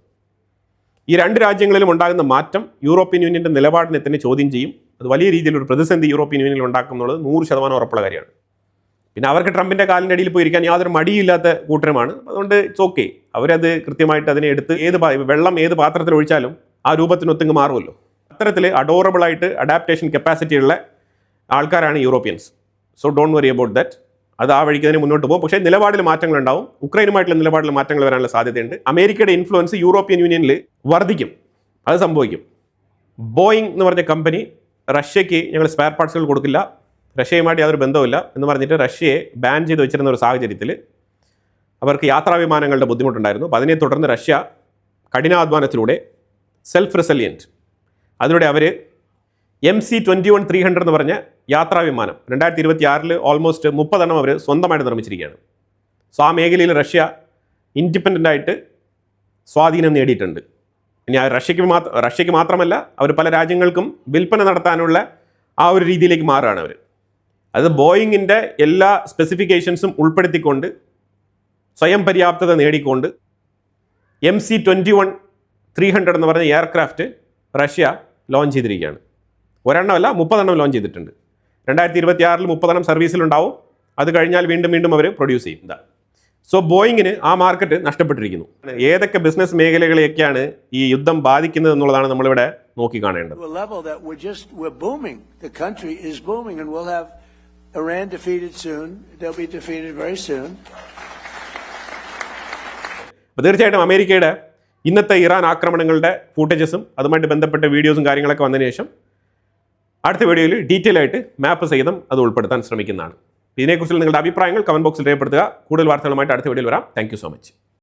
ഈ 2 രാജ്യങ്ങളിലും ഉണ്ടാകുന്ന മാറ്റം യൂറോപ്യൻ യൂണിയൻ്റെ നിലപാടിനെ തന്നെ ചോദ്യം ചെയ്യും. അത് വലിയ രീതിയിലൊരു പ്രതിസന്ധി യൂറോപ്യൻ യൂണിയനിൽ ഉണ്ടാക്കും എന്നുള്ളത് 100% ഉറപ്പുള്ള കാര്യമാണ്. പിന്നെ അവർക്ക് ട്രംപിൻ്റെ കാലിൻ്റെ അടിയിൽ പോയിരിക്കാൻ യാതൊരു മടിയില്ലാത്ത കൂട്ടരുമാണ്. അതുകൊണ്ട് ഇറ്റ്സ് ഓക്കെ. അവരത് കൃത്യമായിട്ട് അതിനെ എടുത്ത് വെള്ളം ഏത് പാത്രത്തിൽ ഒഴിച്ചാലും ആ രൂപത്തിനൊത്തുങ്ങ് മാറുമല്ലോ. അത്തരത്തിൽ അഡോറബിളായിട്ട് അഡാപ്റ്റേഷൻ കപ്പാസിറ്റി ഉള്ള ആൾക്കാരാണ് Europeans. So don't worry about that. അത് ആ വഴിക്ക് തന്നെ മുന്നോട്ട് പോകും. പക്ഷേ നിലപാടിൽ മാറ്റങ്ങളുണ്ടാവും. ഉക്രൈനുമായിട്ടുള്ള നിലപാടിൽ മാറ്റങ്ങൾ വരാനുള്ള സാധ്യതയുണ്ട്. അമേരിക്കയുടെ ഇൻഫ്ലുവൻസ് യൂറോപ്യൻ യൂണിയനിൽ വർദ്ധിക്കും. അത് സംഭവിക്കും. ബോയിങ് എന്ന് പറഞ്ഞ കമ്പനി റഷ്യയ്ക്ക് ഞങ്ങൾ സ്പെയർ പാർട്സുകൾ കൊടുക്കില്ല, റഷ്യയുമായിട്ട് യാതൊരു ബന്ധവുമില്ല എന്ന് പറഞ്ഞിട്ട് റഷ്യയെ ബാൻ ചെയ്ത് വെച്ചിരുന്ന ഒരു സാഹചര്യത്തിൽ അവർക്ക് യാത്രാവിമാനങ്ങളുടെ ബുദ്ധിമുട്ടുണ്ടായിരുന്നു. അപ്പോൾ അതിനെ തുടർന്ന് റഷ്യ കഠിനാധ്വാനത്തിലൂടെ സെൽഫ് റെസിലിയൻറ്റ് അതിലൂടെ അവർ MC-21-300 എന്ന് പറഞ്ഞ യാത്രാവിമാനം 2026 ഓൾമോസ്റ്റ് 30 എണ്ണം അവർ സ്വന്തമായിട്ട് നിർമ്മിച്ചിരിക്കുകയാണ്. സോ ആ മേഖലയിൽ റഷ്യ ഇൻഡിപെൻഡൻ്റായിട്ട് സ്വാധീനം നേടിയിട്ടുണ്ട്. ഇനി റഷ്യയ്ക്ക് മാത്രമല്ല അവർ പല രാജ്യങ്ങൾക്കും വിൽപ്പന നടത്താനുള്ള ആ ഒരു രീതിയിലേക്ക് മാറുകയാണ് അവർ. അത് ബോയിങ്ങിൻ്റെ എല്ലാ സ്പെസിഫിക്കേഷൻസും ഉൾപ്പെടുത്തിക്കൊണ്ട് സ്വയം പര്യാപ്തത നേടിക്കൊണ്ട് MC-21-300 എന്ന് പറഞ്ഞ എയർക്രാഫ്റ്റ് റഷ്യ ലോഞ്ച് ചെയ്തിരിക്കുകയാണ്. ഒരെണ്ണമല്ല 30 ലോഞ്ച് ചെയ്തിട്ടുണ്ട്. 2026 30 സർവീസിലുണ്ടാവും. അത് കഴിഞ്ഞാൽ വീണ്ടും അവർ പ്രൊഡ്യൂസ് ചെയ്യും. സോ ബോയിങ്ങിന് ആ മാർക്കറ്റ് നഷ്ടപ്പെട്ടിരിക്കുന്നു. ഏതൊക്കെ ബിസിനസ് മേഖലകളെയൊക്കെയാണ് ഈ യുദ്ധം ബാധിക്കുന്നത് എന്നുള്ളതാണ് നമ്മളിവിടെ നോക്കി കാണേണ്ടത്. തീർച്ചയായിട്ടും അമേരിക്കയുടെ ഇന്നത്തെ ഇറാൻ ആക്രമണങ്ങളുടെ ഫൂട്ടേജസും അതുമായിട്ട് ബന്ധപ്പെട്ട വീഡിയോസും കാര്യങ്ങളൊക്കെ വന്നതിന് ശേഷം അടുത്ത വീഡിയോയിൽ ഡീറ്റെയിൽ ആയിട്ട് മാപ്പ് സഹിതം അത് ഉൾപ്പെടുത്താൻ ശ്രമിക്കുന്നതാണ്. ഇതിനെക്കുറിച്ചുള്ള നിങ്ങളുടെ അഭിപ്രായങ്ങൾ കമന്റ് ബോക്സിൽ രേഖപ്പെടുത്തുക. കൂടുതൽ വാർത്തകളുമായിട്ട് അടുത്ത വീഡിയോയിൽ വരാം. Thank you so much.